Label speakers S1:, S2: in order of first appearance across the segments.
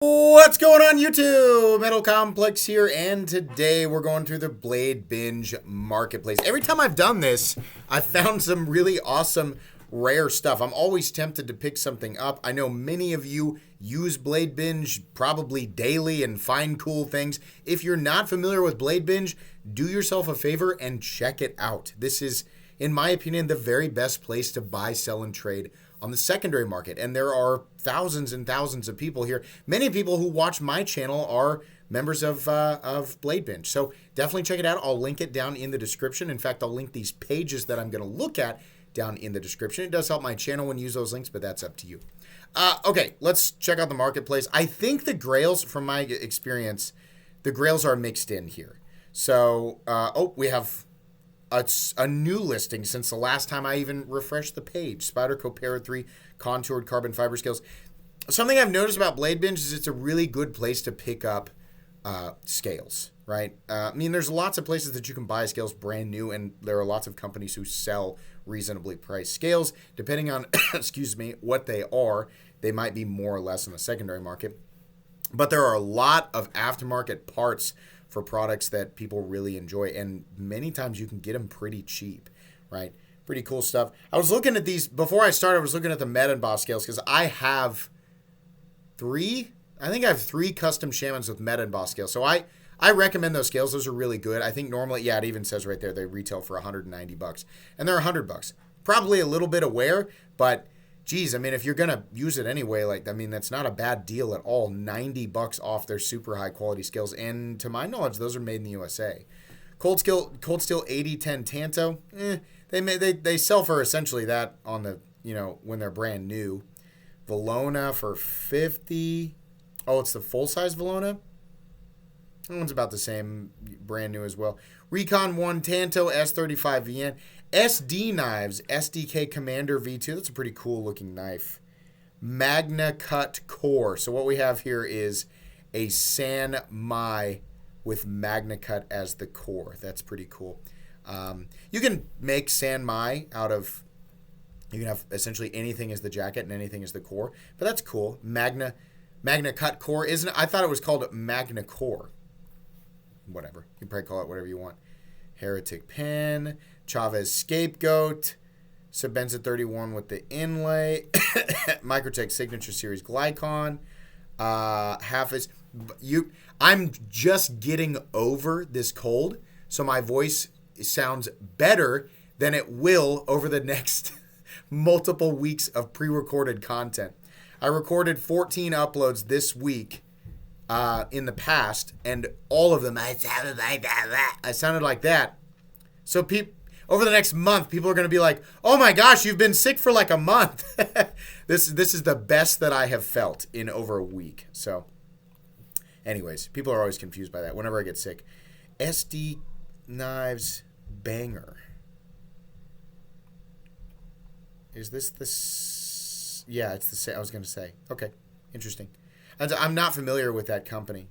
S1: What's going on YouTube? Metal Complex here, and today we're going through the Bladebinge marketplace. Every time I've done this, I've found some really awesome rare stuff. I'm always tempted to pick something up. I know many of you use Bladebinge probably daily and find cool things. If you're not familiar with Bladebinge, do yourself a favor and check it out. This is, in my opinion, the very best place to buy, sell, and trade on the secondary market. And there are thousands and thousands of people here. Many people who watch my channel are members of Bladebinge. So definitely check it out. I'll link it down in the description. In fact, I'll link these pages that I'm going to look at down in the description. It does help my channel when you use those links, but that's up to you. Okay, let's check out the marketplace. I think the grails, from my experience, the grails are mixed in here. So, we have a new listing since the last time I even refreshed the page. Spyderco Para 3 contoured carbon fiber scales. Something I've noticed about Bladebinge is it's a really good place to pick up scales, right? I mean, there's lots of places that you can buy scales brand new, and there are lots of companies who sell reasonably priced scales. Depending on, excuse me, what they are, they might be more or less in the secondary market. But there are a lot of aftermarket parts for products that people really enjoy, and many times you can get them pretty cheap, right? Pretty cool stuff. I was looking at these before I started. I was looking at the Med and Boss scales because I have three custom Shamans with Med and Boss scales. So I recommend those scales. Those are really good. I think normally, yeah, it even says right there they retail for $190, and they're $100. Probably a little bit of wear, but geez, I mean, if you're going to use it anyway, that's not a bad deal at all. $90 off their super high quality scales. And to my knowledge, those are made in the USA. Cold Steel 8010 Tanto, they sell for essentially that on the, when they're brand new. Valona for $50. Oh, it's the full size Valona. That one's about the same, brand new as well. Recon 1 Tanto S35 VN. SD knives, SDK Commander V2. That's a pretty cool looking knife. Magna Cut Core. So what we have here is a San Mai with Magna Cut as the core. That's pretty cool. You can make San Mai out of, you can have essentially anything as the jacket and anything as the core. But that's cool. Magna Cut Core. I thought it was called Magna Core. Whatever. You can probably call it whatever you want. Heretic Pen. Chavez Scapegoat, Sabenza 31 with the inlay, Microtech Signature Series Glycon, I'm just getting over this cold, so my voice sounds better than it will over the next multiple weeks of pre-recorded content. I recorded 14 uploads this week in the past, and all of them, I sounded like that. So over the next month, people are going to be like, oh my gosh, you've been sick for like a month. This is the best that I have felt in over a week. So anyways, people are always confused by that whenever I get sick. SD Knives Banger. Is this the... Yeah, it's the same. I was going to say. Okay, interesting. I'm not familiar with that company.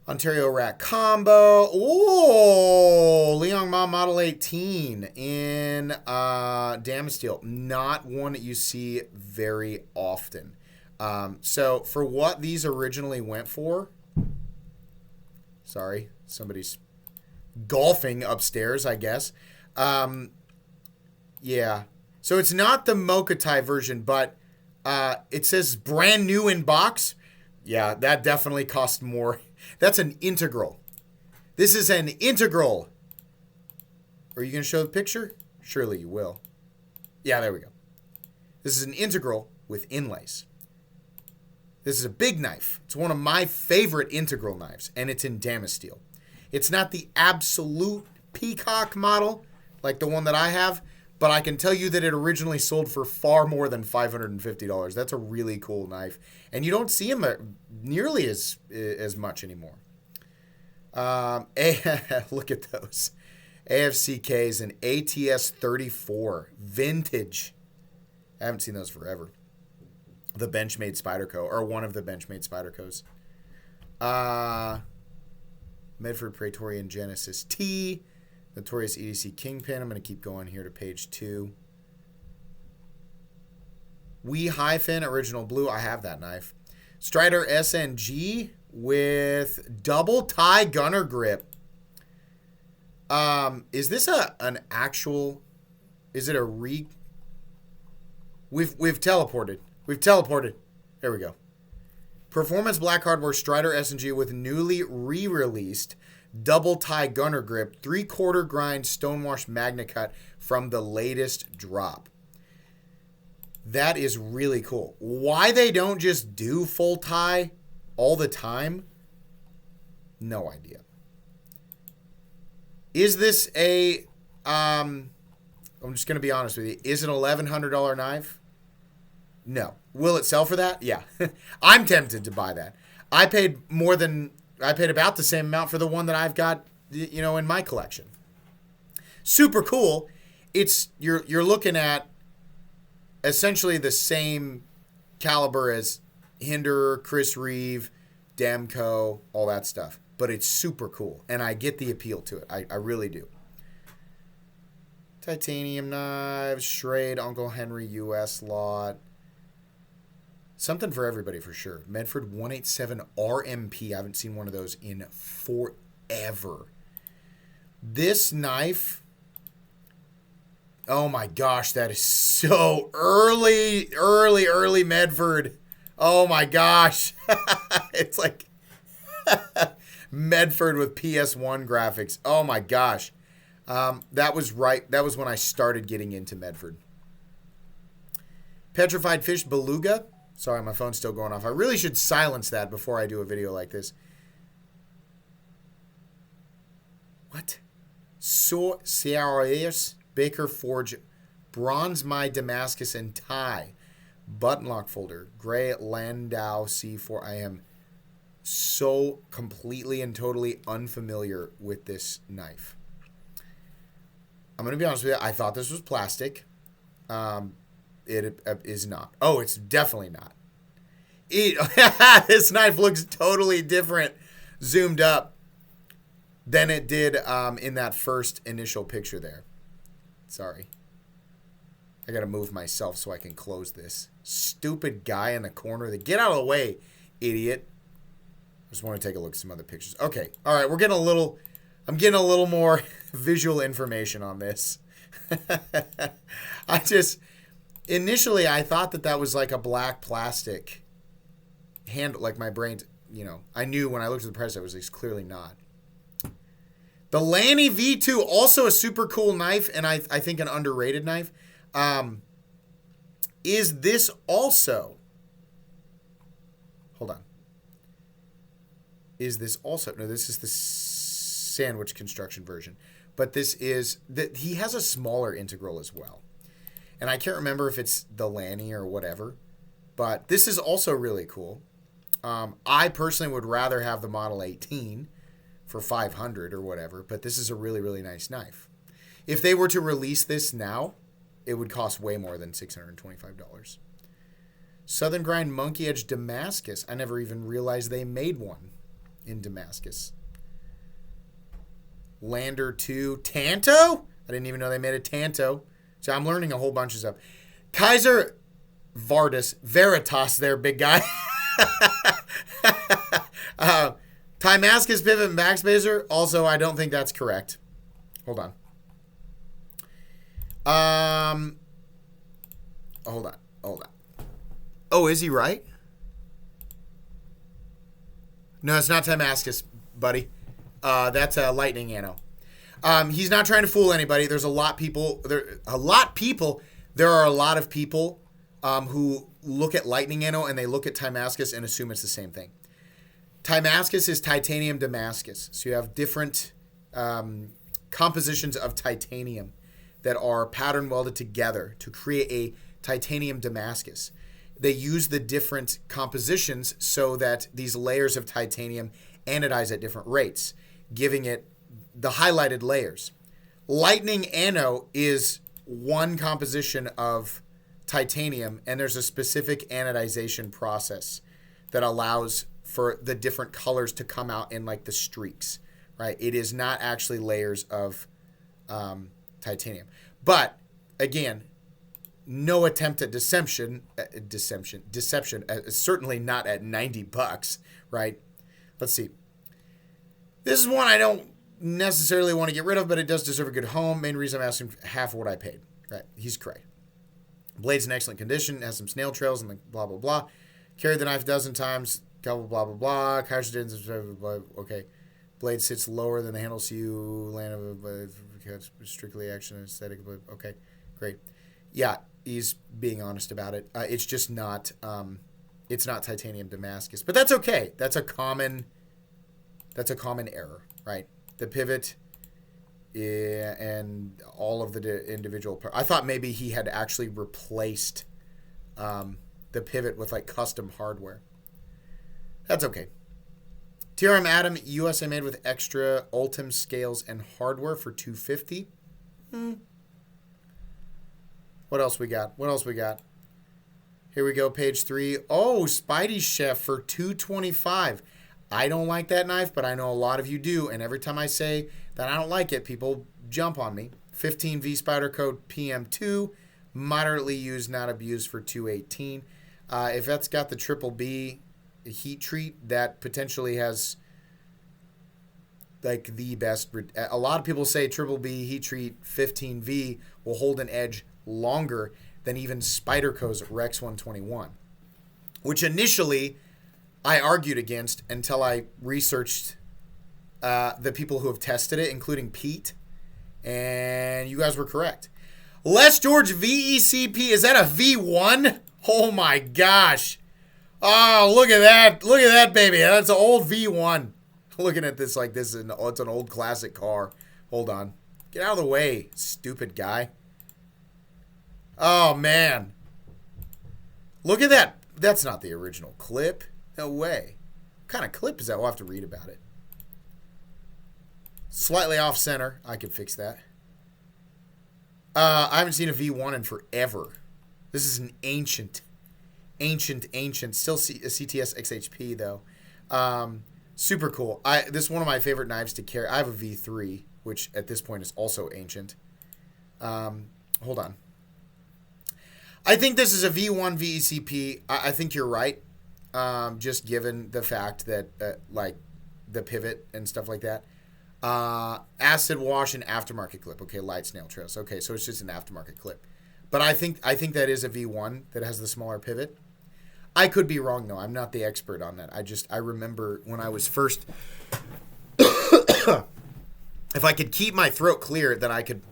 S1: Ontario Rack Combo. Oh, Liang Ma Model 18 in Damasteel. Not one that you see very often. So for what these originally went for, sorry, somebody's golfing upstairs, I guess. Yeah. So it's not the Mokatai version, but it says brand new in box. Yeah, that definitely cost more. That's an integral. This is an integral. Are you going to show the picture? Surely you will. Yeah, there we go. This is an integral with inlays. This is a big knife. It's one of my favorite integral knives, and it's in Damasteel. It's not the absolute peacock model like the one that I have, but I can tell you that it originally sold for far more than $550. That's a really cool knife. And you don't see them nearly as much anymore. Look at those. AFCKs and ATS 34. Vintage. I haven't seen those forever. The Benchmade Spyderco, or one of the Benchmade Spydercos. Medford Praetorian Genesis T. Notorious EDC Kingpin. I'm going to keep going here to page 2. We Hyphen Original Blue. I have that knife. Strider SNG with double tie gunner grip. Is this an actual? Is it a re? We've teleported. We've teleported. There we go. Performance black hardware Strider SNG with newly re-released double tie gunner grip, 3/4 grind stonewash magna cut from the latest drop. That is really cool. Why they don't just do full tie all the time? No idea. Is this a, I'm just going to be honest with you. Is it an $1,100 knife? No. Will it sell for that? Yeah. I'm tempted to buy that. I paid about the same amount for the one that I've got, you know, in my collection. Super cool. You're looking at essentially the same caliber as Hinder, Chris Reeve, Demco, all that stuff. But it's super cool, and I get the appeal to it. I really do. Titanium knives, Schrade, Uncle Henry US lot. Something for everybody for sure. Medford 187 RMP. I haven't seen one of those in forever. This knife... Oh my gosh, that is so early Medford. Oh my gosh. It's like Medford with PS1 graphics. Oh my gosh. That was right. That was when I started getting into Medford. Petrified Fish Beluga. Sorry, my phone's still going off. I really should silence that before I do a video like this. What? Sierras Baker Forge, Bronze My Damascus and Tie, button lock folder, gray Landau C4. I am so completely and totally unfamiliar with this knife. I'm going to be honest with you. I thought this was plastic. It is not. Oh, it's definitely not. This knife looks totally different zoomed up than it did in that first initial picture there. Sorry. I got to move myself so I can close this. Stupid guy in the corner. Get out of the way, idiot. I just want to take a look at some other pictures. Okay. All right. I'm getting a little more visual information on this. Initially, I thought that was like a black plastic handle, like my brain, you know, I knew when I looked at the price, it was clearly not. The Lanny V2, also a super cool knife, and I think an underrated knife. Is this also... Hold on. Is this also... No, this is the sandwich construction version. But this is... He has a smaller integral as well. And I can't remember if it's the Lanny or whatever. But this is also really cool. I personally would rather have the Model 18 for $500 or whatever, but this is a really, really nice knife. If they were to release this now, it would cost way more than $625. Southern Grind Monkey Edge Damascus. I never even realized they made one in Damascus. Lander 2 Tanto? I didn't even know they made a Tanto. So I'm learning a whole bunch of stuff. Kaiser Veritas there, big guy. Timascus Pivot and Backspacer. Also, I don't think that's correct. Hold on. Hold on. Oh, is he right? No, it's not Timascus, buddy. That's a lightning ammo. He's not trying to fool anybody. There are a lot of people who look at lightning ammo and they look at Timascus and assume it's the same thing. Timascus is titanium Damascus. So you have different compositions of titanium that are pattern welded together to create a titanium Damascus. They use the different compositions so that these layers of titanium anodize at different rates, giving it the highlighted layers. Lightning anno is one composition of titanium, and there's a specific anodization process that allows for the different colors to come out in like the streaks, right? It is not actually layers of titanium. But again, no attempt at deception, certainly not at $90, right? Let's see. This is one I don't necessarily want to get rid of, but it does deserve a good home. Main reason I'm asking half of what I paid. Right, he's correct. Blade's in excellent condition, has some snail trails and the blah, blah, blah. Carried the knife a dozen times, blah, blah, blah, blah. Okay. Blade sits lower than the handle, so you land strictly action aesthetic. Okay, great. Yeah, he's being honest about it. It's just not, it's not titanium Damascus, but that's okay. That's a common error, right? The pivot and all of the individual parts. I thought maybe he had actually replaced the pivot with like custom hardware. That's okay. TRM Atom USA made with extra Ultim scales and hardware for $250. What else we got? Here we go, page 3. Oh, Spidey Chef for $225. I don't like that knife, but I know a lot of you do, and every time I say that I don't like it, people jump on me. 15V Spyderco PM2, moderately used, not abused for $218. If that's got the triple B heat treat, that potentially has like the best. A lot of people say triple B heat treat 15V will hold an edge longer than even Spyderco's Rex 121, which initially I argued against until I researched the people who have tested it, including Pete, and you guys were correct. Les George VECP, is that a V1? Oh my gosh. Oh, look at that. Look at that, baby. That's an old V1. Looking at this like this is it's an old classic car. Hold on. Get out of the way, stupid guy. Oh, man. Look at that. That's not the original clip. No way. What kind of clip is that? We'll have to read about it. Slightly off center. I can fix that. I haven't seen a V1 in forever. This is an ancient. Still a CTS XHP, though. Super cool. This is one of my favorite knives to carry. I have a V3, which at this point is also ancient. Hold on. I think this is a V1 VECP. I think you're right. Just given the fact that, like, the pivot and stuff like that. Acid wash and aftermarket clip. Okay, light snail trails. Okay, so it's just an aftermarket clip. But I think that is a V1 that has the smaller pivot. I could be wrong, though. I'm not the expert on that. I remember when I was first... if I could keep my throat clear, then I could...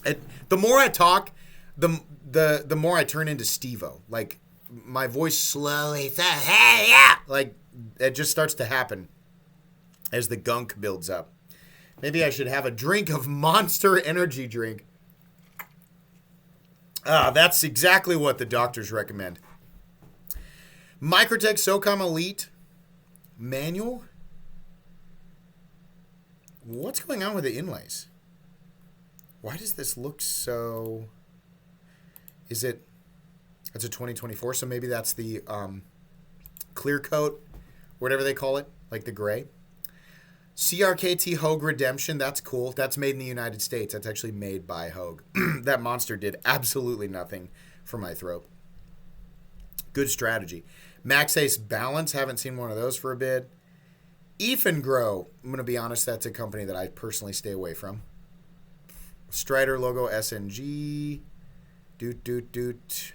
S1: the more I talk, the more I turn into Steve-O. Like, my voice slowly says, hey, yeah! Like, it just starts to happen as the gunk builds up. Maybe I should have a drink of Monster Energy drink. That's exactly what the doctors recommend. Microtech SOCOM Elite manual. What's going on with the inlays? Why does this look so... Is it... It's a 2024, so maybe that's the clear coat, whatever they call it, like the gray. CRKT Hogue Redemption, that's cool. That's made in the United States. That's actually made by Hogue. That monster did absolutely nothing for my throat. Good strategy. Max Ace Balance, haven't seen one of those for a bit. Grow, I'm going to be honest, that's a company that I personally stay away from. Strider logo SNG. Doot.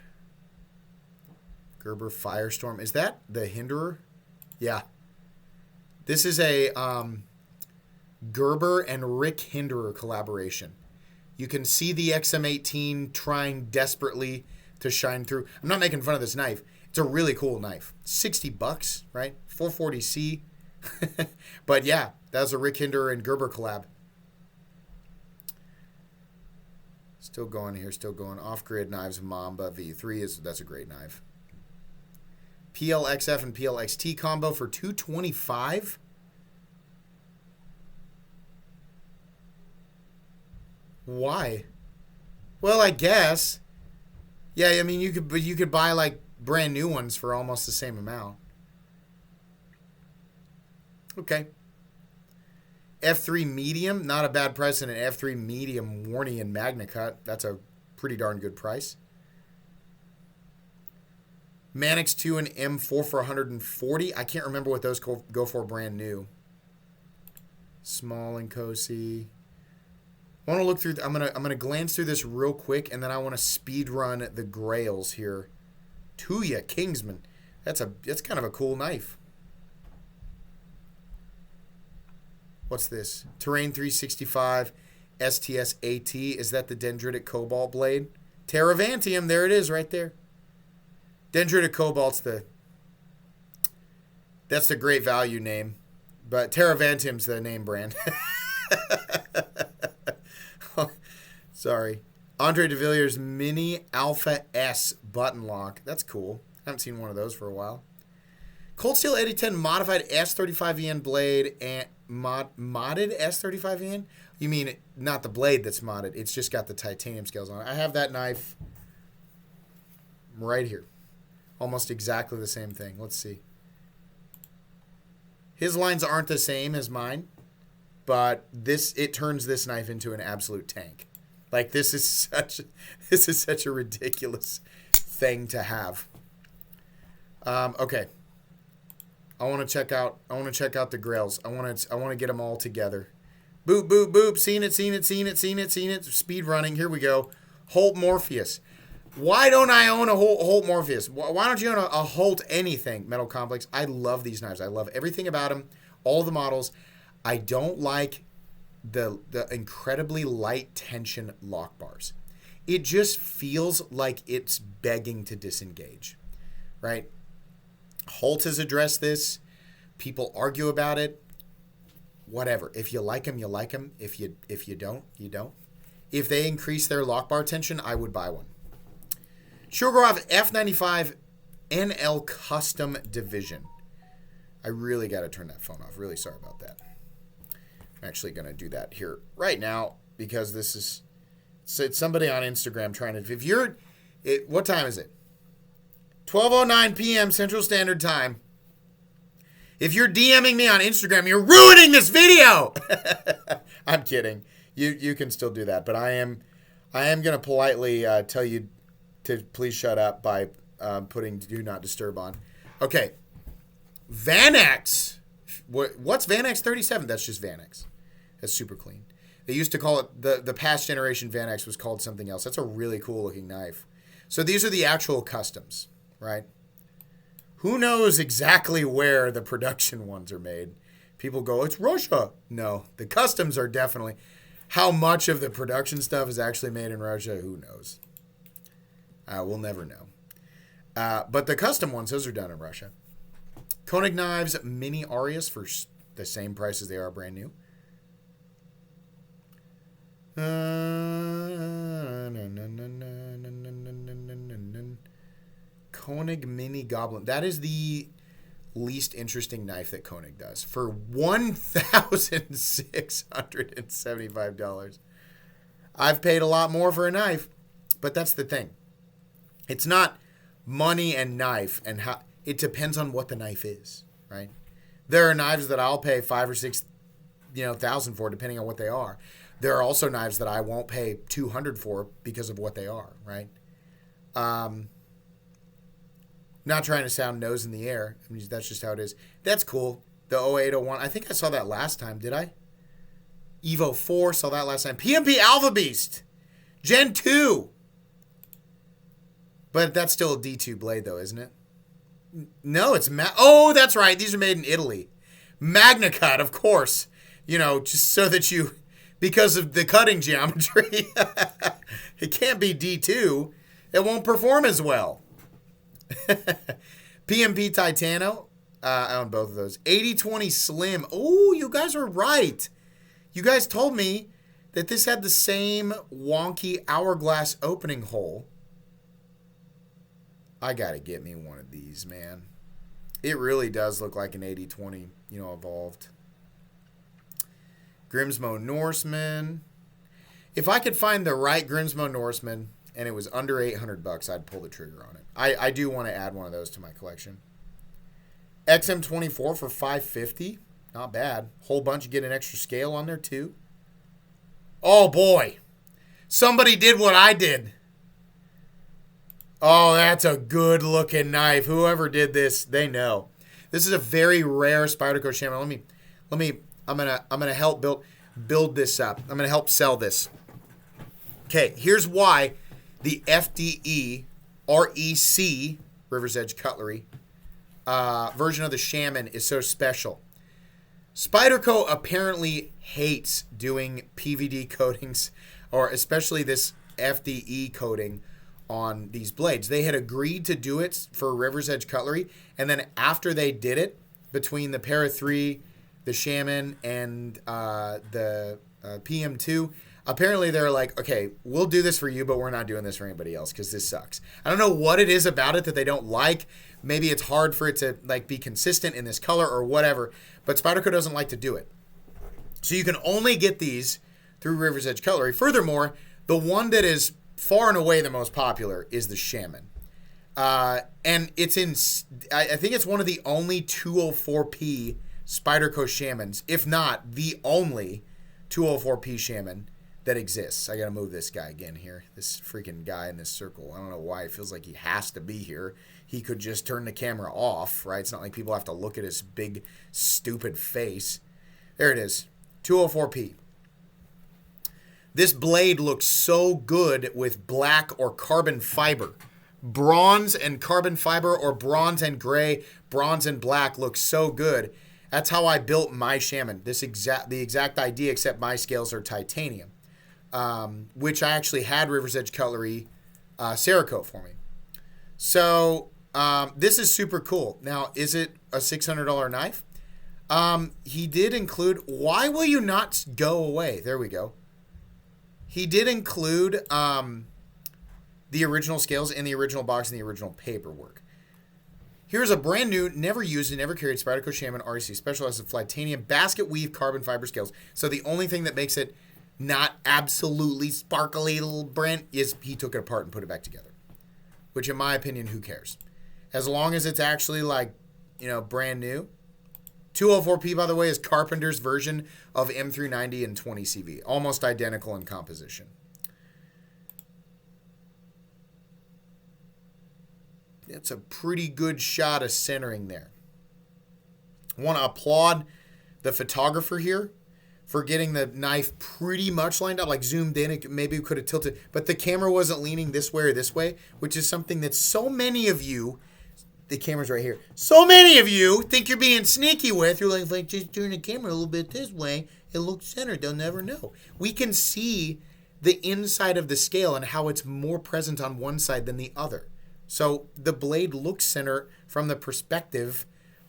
S1: Gerber Firestorm. Is that the Hinderer? Yeah. This is a Gerber and Rick Hinderer collaboration. You can see the XM18 trying desperately to shine through. I'm not making fun of this knife. It's a really cool knife. $60, right? 440C. But yeah, that's a Rick Hinderer and Gerber collab. Still going here, still going. Off-grid knives, Mamba V3 that's a great knife. PLXF and PLXT combo for $225. Why? Well, I guess. Yeah, I mean you could buy like brand new ones for almost the same amount. Okay. F3 medium, not a bad price, and an F3 medium Warney and Magna Cut. That's a pretty darn good price. Manix 2 and M4 for 140. I can't remember what those go for brand new. Small and Cozy. I want to look through. I'm gonna glance through this real quick, and then I want to speed run the grails here. Tuya Kingsman. That's kind of a cool knife. What's this? Terrain 365 STS AT. Is that the Dendritic Cobalt blade? Terravantium. There it is, right there. Dendritic Cobalt's that's the great value name, but Terravantium's the name brand. Sorry. Andre de Villiers Mini Alpha S button lock. That's cool. I haven't seen one of those for a while. Cold Steel 8010 modified S35EN blade and modded S35EN? You mean not the blade that's modded. It's just got the titanium scales on it. I have that knife right here. Almost exactly the same thing. Let's see. His lines aren't the same as mine, but it turns this knife into an absolute tank. Like this is such a ridiculous thing to have. Okay. I want to check out the grails. I want to get them all together. Boop boop boop. Seen it. Speed running. Here we go. Holt Morpheus. Why don't I own a Holt Morpheus? Why don't you own a Holt anything? Metal Complex. I love these knives. I love everything about them. All the models. I don't like the incredibly light tension lock bars. It just feels like it's begging to disengage, right? Holt has addressed this. People argue about it. Whatever. If you like them, you like them. If you don't, you don't. If they increase their lock bar tension, I would buy one. Shurgorov F95 NL Custom Division. I really got to turn that phone off. Really sorry about that. I'm actually going to do that here right now because this is it's somebody on Instagram trying to. What time is it? 12:09 p.m. Central Standard Time. If you're DMing me on Instagram, you're ruining this video. I'm kidding. You can still do that, but I am going to politely tell you to please shut up by putting Do Not Disturb on. Okay. Vanax. What's Vanax 37? That's just Vanax. That's super clean. They used to call it, the past generation Vanax was called something else. That's a really cool looking knife. So these are the actual customs, right? Who knows exactly where the production ones are made? People go, it's Russia. No, the customs are definitely. How much of the production stuff is actually made in Russia? Who knows? We'll never know. But the custom ones, those are done in Russia. Koenig knives, Mini Arias for the same price as they are brand new. Koenig Mini Goblin. That is the least interesting knife that Koenig does for $1,675. I've paid a lot more for a knife, but that's the thing. It's not money and knife, and how it depends on what the knife is, right? There are knives that I'll pay $5,000 or $6,000 for, depending on what they are. There are also knives that I won't pay $200 for because of what they are, right? Not trying to sound nose in the air. I mean, that's just how it is. That's cool. The 0801. I think I saw that last time. Did I? Evo 4. Saw that last time. PMP Alpha Beast. Gen 2. But that's still a D2 blade, though, isn't it? No, it's oh, that's right. These are made in Italy. Magna Cut, of course. Just so that because of the cutting geometry. It can't be D2. It won't perform as well. PMP Titano. I own both of those. 8020 Slim. Oh, you guys are right. You guys told me that this had the same wonky hourglass opening hole. I gotta get me one of these, man. It really does look like an 8020, evolved. Grimsmo Norseman. If I could find the right Grimsmo Norseman and it was under $800, I'd pull the trigger on it. I do want to add one of those to my collection. XM24 for $550. Not bad. Whole bunch, you get an extra scale on there too. Oh boy. Somebody did what I did. Oh, that's a good looking knife. Whoever did this, they know. This is a very rare Spyderco Shaman. I'm gonna help build this up. I'm gonna help sell this. Okay, here's why the FDE REC River's Edge Cutlery version of the Shaman is so special. Spyderco apparently hates doing PVD coatings, or especially this FDE coating on these blades. They had agreed to do it for River's Edge Cutlery, and then after they did it, between the Para 3, the Shaman, and the PM2, apparently they're like, okay, we'll do this for you, but we're not doing this for anybody else because this sucks. I don't know what it is about it that they don't like. Maybe it's hard for it to like be consistent in this color or whatever, but Spyderco doesn't like to do it. So you can only get these through River's Edge Cutlery. Furthermore, the one that is far and away the most popular is the Shaman. And it's in, I think it's one of the only 204p Spyderco Shamans, if not the only 204p Shaman that exists. I gotta move this guy again here. This freaking guy in this circle. I don't know why it feels like he has to be here. He could just turn the camera off, right? It's not like people have to look at his big, stupid face. There it is. 204p. This blade looks so good with black or carbon fiber. Bronze and carbon fiber, or bronze and gray, bronze and black looks so good. That's how I built my Shaman. The exact idea, except my scales are titanium, which I actually had River's Edge Cutlery Cerakote for me. So this is super cool. Now, is it a $600 knife? He did include, why will you not go away? There we go. He did include the original scales in the original box and the original paperwork. Here's a brand new, never used and never carried Spyderco Shaman REC specialized in titanium basket weave carbon fiber scales. So the only thing that makes it not absolutely sparkly little brand is he took it apart and put it back together. Which in my opinion, who cares? As long as it's actually like, you know, brand new. 204p, by the way, is Carpenter's version of M390 and 20CV. Almost identical in composition. That's a pretty good shot of centering there. I want to applaud the photographer here for getting the knife pretty much lined up, like zoomed in. It maybe could have tilted, but the camera wasn't leaning this way or this way, which is something that so many of you, the camera's right here, so many of you think you're being sneaky with. You're like, if I just turn the camera a little bit this way, it looks centered. They'll never know. We can see the inside of the scale and how it's more present on one side than the other. So the blade looks center from the perspective,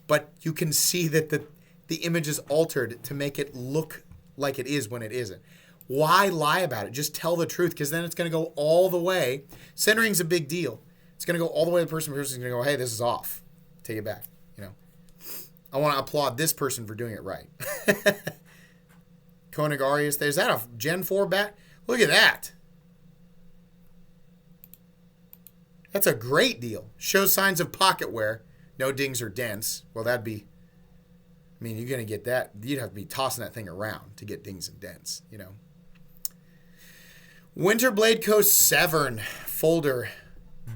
S1: but you can see that the image is altered to make it look like it is when it isn't. Why lie about it? Just tell the truth, because then it's going to go all the way. Centering's a big deal. It's going to go all the way to the person's going to go, hey, this is off. Take it back. You know, I want to applaud this person for doing it right. Koenig Arias, is that a Gen 4 bat? Look at that. That's a great deal. Shows signs of pocket wear. No dings or dents. Well, that'd be, I mean, you're going to get that. You'd have to be tossing that thing around to get dings and dents, you know. Winter Blade Co. Severn Folder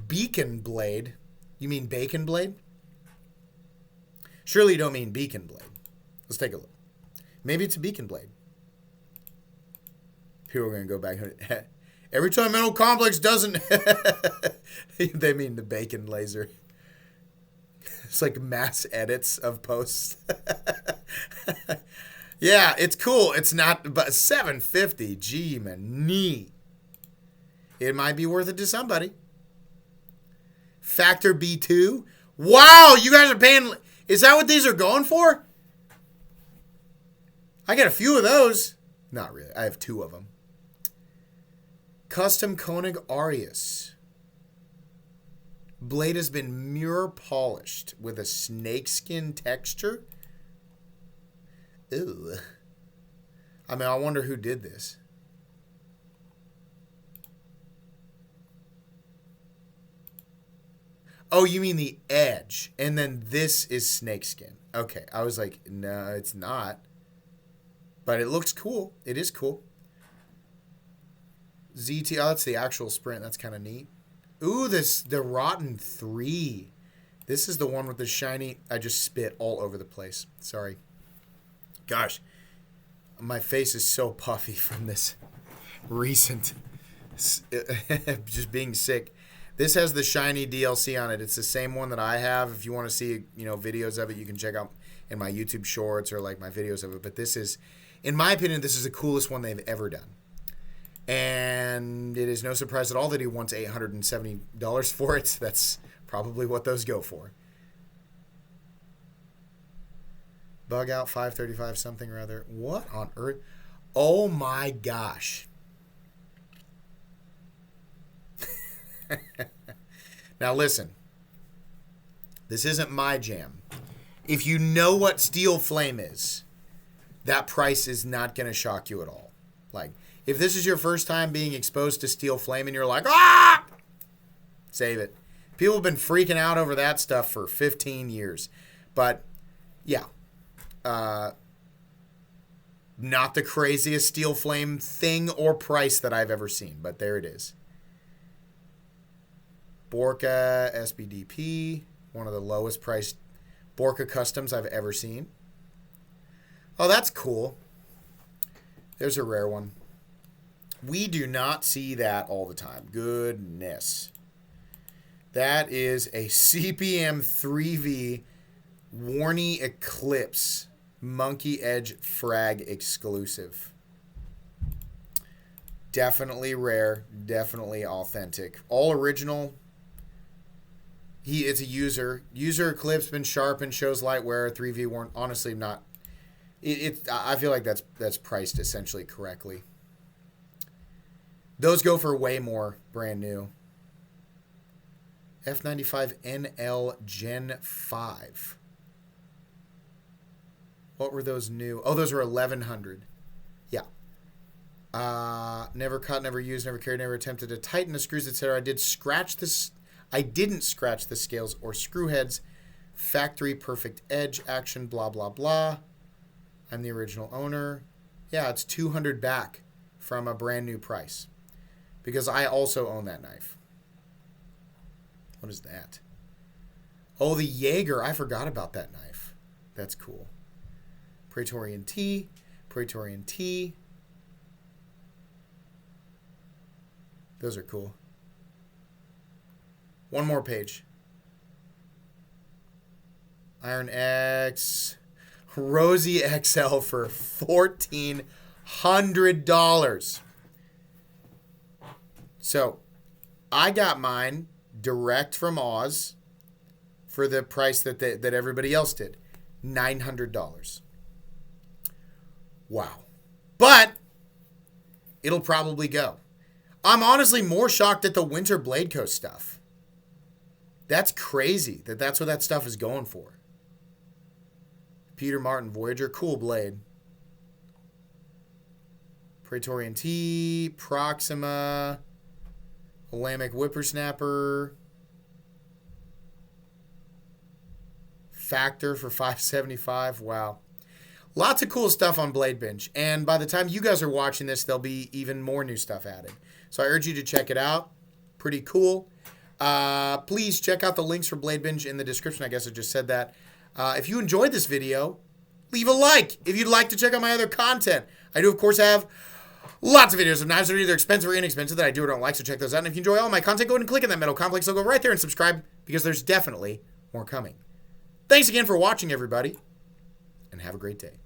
S1: Beacon Blade. You mean Bacon Blade? Surely you don't mean Beacon Blade. Let's take a look. Maybe it's a Beacon Blade. People are going to go back. Every time Metal Complex doesn't... They mean the Bacon laser. It's like mass edits of posts. Yeah, it's cool. It's not... But $750. Gee, man. Neat. It might be worth it to somebody. Factor B2. Wow, you guys are paying... Is that what these are going for? I got a few of those. Not really. I have 2 of them. Custom Koenig Arias. Blade has been mirror polished with a snakeskin texture. Ew. I mean, I wonder who did this. Oh, you mean the edge. And then this is snakeskin. Okay, I was like, no, it's not. But it looks cool. It is cool. ZT, oh, that's the actual sprint. That's kind of neat. Ooh, the Rotten 3. This is the one with the shiny... I just spit all over the place. Sorry. Gosh. My face is so puffy from this recent... just being sick. This has the shiny DLC on it. It's the same one that I have. If you want to see, videos of it, you can check out in my YouTube shorts or like my videos of it. But this is, in my opinion, this is the coolest one they've ever done. And it is no surprise at all that he wants $870 for it. That's probably what those go for. Bug out 535 something or other. What on earth? Oh my gosh. Now listen, this isn't my jam. If you know what Steel Flame is, that price is not going to shock you at all. Like, if this is your first time being exposed to Steel Flame and you're like, ah! Save it. People have been freaking out over that stuff for 15 years. But, yeah. Not the craziest Steel Flame thing or price that I've ever seen, but there it is. Borka SBDP, one of the lowest priced Borka customs I've ever seen. Oh, that's cool. There's a rare one. We do not see that all the time. Goodness. That is a CPM 3V Warny Eclipse Monkey Edge Frag exclusive. Definitely rare. Definitely authentic. All original. It's a user. User Eclipse, been sharpened, shows light wear, 3V worn. Honestly, not. I feel like that's priced essentially correctly. Those go for way more brand new. F95 NL Gen 5. What were those new? Oh, those were 1100. Yeah. Never cut, never used, never carried, never attempted to tighten the screws, etc. I didn't scratch the scales or screw heads. Factory perfect edge action, blah, blah, blah. I'm the original owner. Yeah, it's 200 back from a brand new price. Because I also own that knife. What is that? Oh, the Jaeger. I forgot about that knife. That's cool. Praetorian T. Praetorian T. Those are cool. One more page. Iron X. Rosie XL for $1,400. So, I got mine direct from Oz for the price that everybody else did. $900. Wow. But it'll probably go. I'm honestly more shocked at the Winter Bladebinge stuff. That's crazy that's what that stuff is going for. Peter Martin Voyager, cool blade. Praetorian T, Proxima, Olamic Whippersnapper, Factor for $575. Wow. Lots of cool stuff on Bladebinge. And by the time you guys are watching this, there'll be even more new stuff added. So I urge you to check it out. Pretty cool. Please check out the links for Bladebinge in the description. I guess I just said that. If you enjoyed this video, leave a like. If you'd like to check out my other content, I do, of course, have lots of videos of knives that are either expensive or inexpensive that I do or don't like, so check those out. And if you enjoy all my content, go ahead and click on that Metal Complex logo right there and subscribe, because there's definitely more coming. Thanks again for watching, everybody, and have a great day.